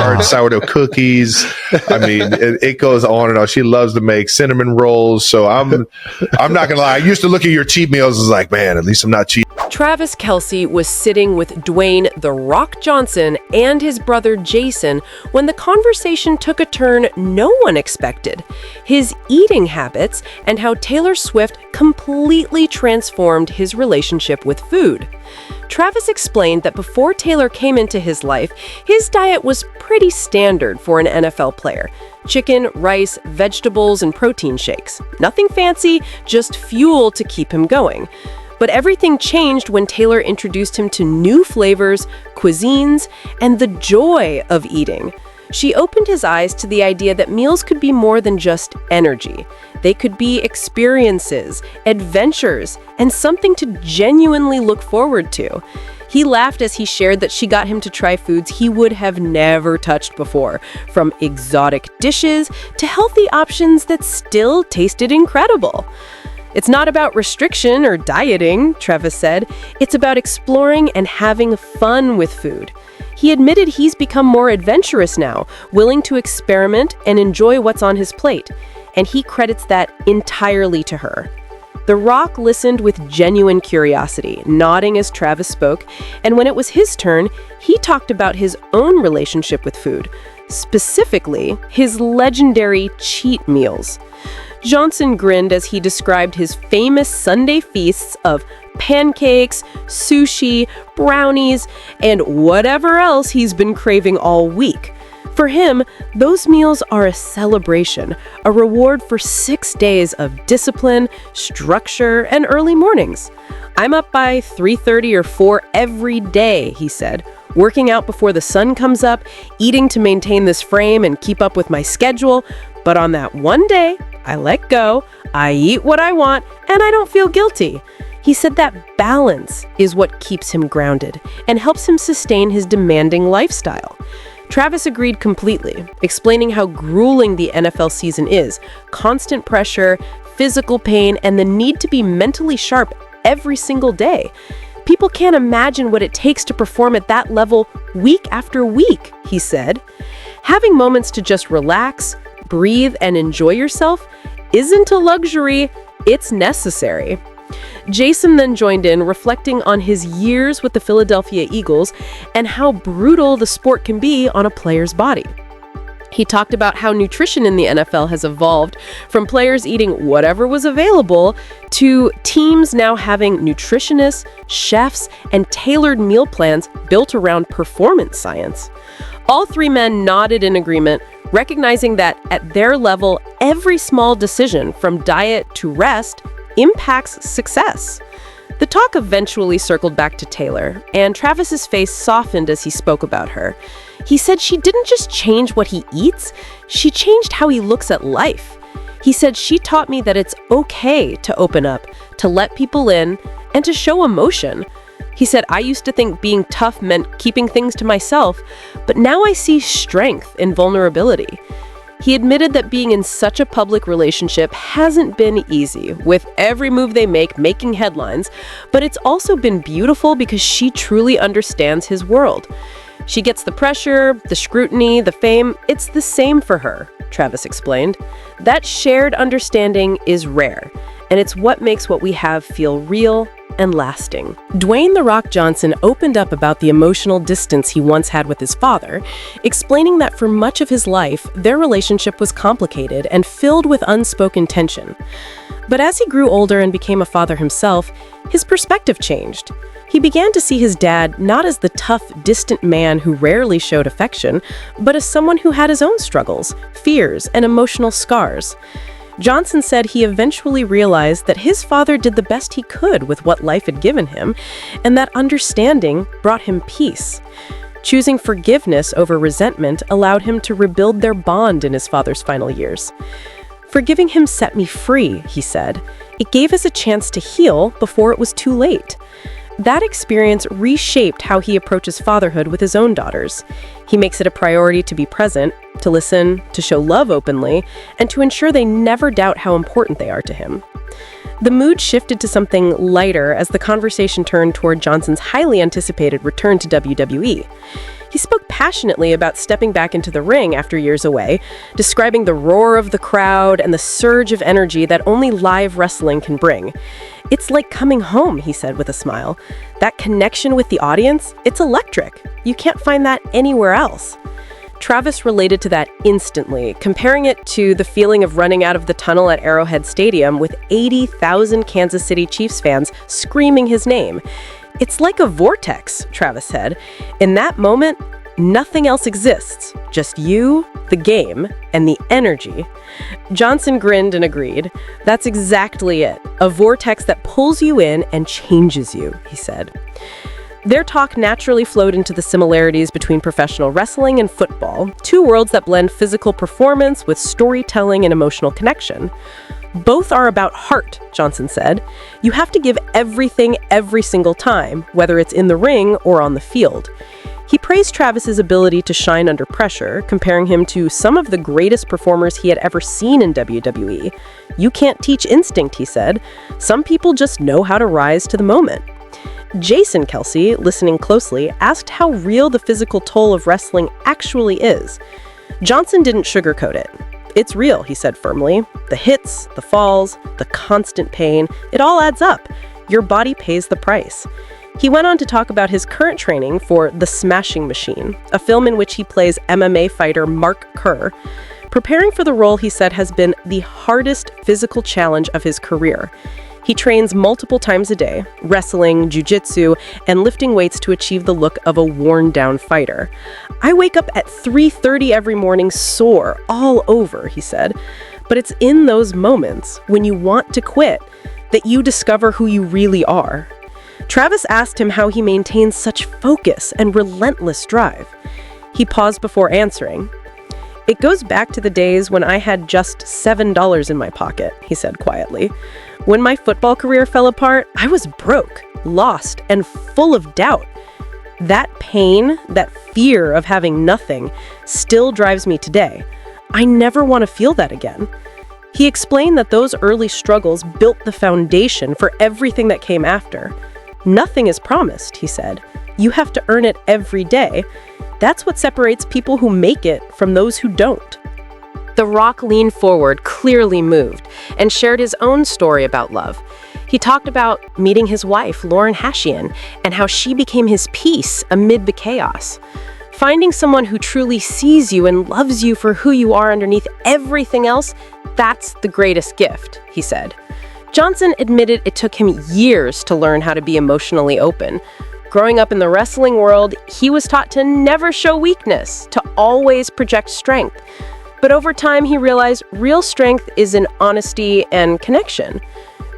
hard sourdough cookies. I mean, it goes on and on. She loves to make cinnamon rolls. So I'm not going to lie. I used to look at your cheat meals as like, man, at least I'm not cheating. Travis Kelce was sitting with Dwayne "The Rock" Johnson and his brother Jason when the conversation took a turn no one expected: his eating habits and how Taylor Swift completely transformed his relationship with food. Travis explained that before Taylor came into his life, his diet was pretty standard for an NFL player: chicken, rice, vegetables, and protein shakes. Nothing fancy, just fuel to keep him going. But everything changed when Taylor introduced him to new flavors, cuisines, and the joy of eating. She opened his eyes to the idea that meals could be more than just energy. They could be experiences, adventures, and something to genuinely look forward to. He laughed as he shared that she got him to try foods he would have never touched before, from exotic dishes to healthy options that still tasted incredible. "It's not about restriction or dieting," Travis said. "It's about exploring and having fun with food." He admitted he's become more adventurous now, willing to experiment and enjoy what's on his plate, and he credits that entirely to her. The Rock listened with genuine curiosity, nodding as Travis spoke, and when it was his turn, he talked about his own relationship with food, specifically his legendary cheat meals. Johnson grinned as he described his famous Sunday feasts of pancakes, sushi, brownies, and whatever else he's been craving all week. For him, those meals are a celebration, a reward for 6 days of discipline, structure, and early mornings. "I'm up by 3:30 or 4 every day," he said, "working out before the sun comes up, eating to maintain this frame and keep up with my schedule. But on that one day, I let go, I eat what I want, and I don't feel guilty." He said that balance is what keeps him grounded and helps him sustain his demanding lifestyle. Travis agreed completely, explaining how grueling the NFL season is: constant pressure, physical pain, and the need to be mentally sharp every single day. "People can't imagine what it takes to perform at that level week after week," he said. "Having moments to just relax, breathe, and enjoy yourself isn't a luxury, it's necessary." Jason then joined in, reflecting on his years with the Philadelphia Eagles and how brutal the sport can be on a player's body. He talked about how nutrition in the NFL has evolved from players eating whatever was available to teams now having nutritionists, chefs, and tailored meal plans built around performance science. All three men nodded in agreement, recognizing that at their level, every small decision, from diet to rest, impacts success. The talk eventually circled back to Taylor, and Travis's face softened as he spoke about her. He said she didn't just change what he eats, she changed how he looks at life. He said, "She taught me that it's okay to open up, to let people in, and to show emotion." He said, "I used to think being tough meant keeping things to myself, but now I see strength in vulnerability." He admitted that being in such a public relationship hasn't been easy, with every move they make making headlines, but it's also been beautiful because she truly understands his world. "She gets the pressure, the scrutiny, the fame. It's the same for her," Travis explained. "That shared understanding is rare, and it's what makes what we have feel real and lasting." Dwayne "The Rock" Johnson opened up about the emotional distance he once had with his father, explaining that for much of his life, their relationship was complicated and filled with unspoken tension. But as he grew older and became a father himself, his perspective changed. He began to see his dad not as the tough, distant man who rarely showed affection, but as someone who had his own struggles, fears, and emotional scars. Johnson said he eventually realized that his father did the best he could with what life had given him, and that understanding brought him peace. Choosing forgiveness over resentment allowed him to rebuild their bond in his father's final years. "Forgiving him set me free," he said. "It gave us a chance to heal before it was too late." That experience reshaped how he approaches fatherhood with his own daughters. He makes it a priority to be present, to listen, to show love openly, and to ensure they never doubt how important they are to him. The mood shifted to something lighter as the conversation turned toward Johnson's highly anticipated return to WWE. He spoke passionately about stepping back into the ring after years away, describing the roar of the crowd and the surge of energy that only live wrestling can bring. "It's like coming home," he said with a smile. "That connection with the audience, it's electric. You can't find that anywhere else." Travis related to that instantly, comparing it to the feeling of running out of the tunnel at Arrowhead Stadium with 80,000 Kansas City Chiefs fans screaming his name. "It's like a vortex," Travis said. "In that moment, nothing else exists. Just you, the game, and the energy." Johnson grinned and agreed. "That's exactly it. A vortex that pulls you in and changes you," he said. Their talk naturally flowed into the similarities between professional wrestling and football, two worlds that blend physical performance with storytelling and emotional connection. "Both are about heart," Johnson said. "You have to give everything every single time, whether it's in the ring or on the field." He praised Travis's ability to shine under pressure, comparing him to some of the greatest performers he had ever seen in WWE. "You can't teach instinct," he said. "Some people just know how to rise to the moment." Jason Kelce, listening closely, asked how real the physical toll of wrestling actually is. Johnson didn't sugarcoat it. "It's real," he said firmly. "The hits, the falls, the constant pain, it all adds up. Your body pays the price." He went on to talk about his current training for The Smashing Machine, a film in which he plays MMA fighter Mark Kerr. Preparing for the role, he said, has been the hardest physical challenge of his career. He trains multiple times a day, wrestling, jiu-jitsu, and lifting weights to achieve the look of a worn-down fighter. "I wake up at 3:30 every morning sore all over," he said. "But it's in those moments, when you want to quit, that you discover who you really are." Travis asked him how he maintains such focus and relentless drive. He paused before answering. "It goes back to the days when I had just $7 in my pocket," he said quietly. "When my football career fell apart, I was broke, lost, and full of doubt. That pain, that fear of having nothing, still drives me today. I never want to feel that again." He explained that those early struggles built the foundation for everything that came after. "Nothing is promised," he said. "You have to earn it every day. That's what separates people who make it from those who don't." The Rock leaned forward, clearly moved, and shared his own story about love. He talked about meeting his wife, Lauren Hashian, and how she became his peace amid the chaos. "Finding someone who truly sees you and loves you for who you are underneath everything else, that's the greatest gift," he said. Johnson admitted it took him years to learn how to be emotionally open. Growing up in the wrestling world, he was taught to never show weakness, to always project strength. But over time, he realized real strength is in honesty and connection.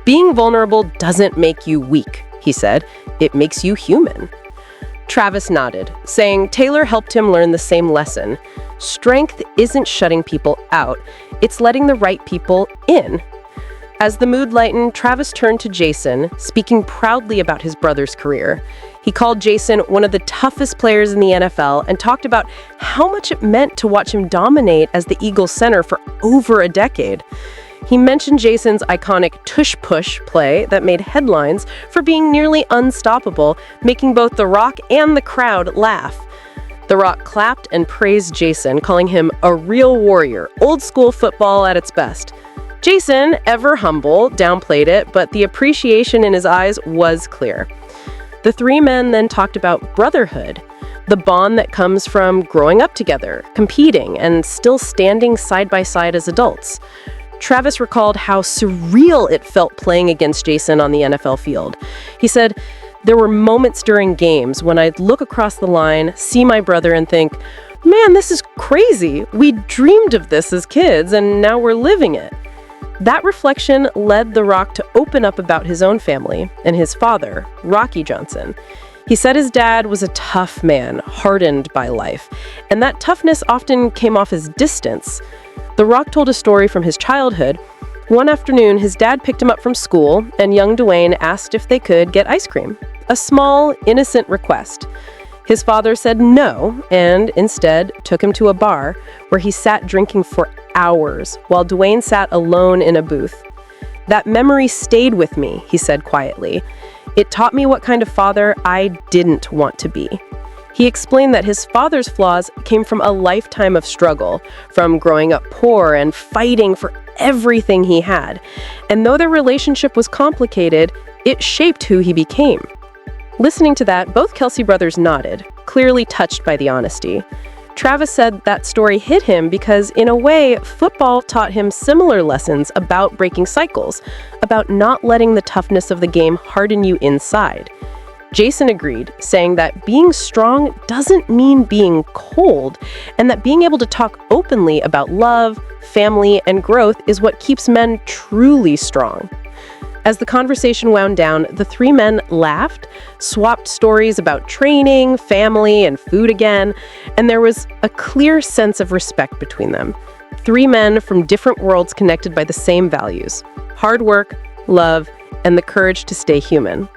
"Being vulnerable doesn't make you weak," he said. "It makes you human." Travis nodded, saying Taylor helped him learn the same lesson. Strength isn't shutting people out, it's letting the right people in. As the mood lightened, Travis turned to Jason, speaking proudly about his brother's career. He called Jason one of the toughest players in the NFL and talked about how much it meant to watch him dominate as the Eagles center for over a decade. He mentioned Jason's iconic tush-push play that made headlines for being nearly unstoppable, making both The Rock and the crowd laugh. The Rock clapped and praised Jason, calling him a real warrior, old-school football at its best. Jason, ever humble, downplayed it, but the appreciation in his eyes was clear. The three men then talked about brotherhood, the bond that comes from growing up together, competing, and still standing side by side as adults. Travis recalled how surreal it felt playing against Jason on the NFL field. He said, "There were moments during games when I'd look across the line, see my brother, and think, man, this is crazy. We dreamed of this as kids, and now we're living it." That reflection led The Rock to open up about his own family and his father, Rocky Johnson. He said his dad was a tough man, hardened by life, and that toughness often came off as distance. The Rock told a story from his childhood. One afternoon, his dad picked him up from school, and young Dwayne asked if they could get ice cream, a small, innocent request. His father said no, and instead took him to a bar where he sat drinking for hours while Dwayne sat alone in a booth. "That memory stayed with me," he said quietly. "It taught me what kind of father I didn't want to be." He explained that his father's flaws came from a lifetime of struggle, from growing up poor and fighting for everything he had. And though their relationship was complicated, it shaped who he became. Listening to that, both Kelce brothers nodded, clearly touched by the honesty. Travis said that story hit him because, in a way, football taught him similar lessons about breaking cycles, about not letting the toughness of the game harden you inside. Jason agreed, saying that being strong doesn't mean being cold, and that being able to talk openly about love, family, and growth is what keeps men truly strong. As the conversation wound down, the three men laughed, swapped stories about training, family, and food again, and there was a clear sense of respect between them. Three men from different worlds connected by the same values: hard work, love, and the courage to stay human.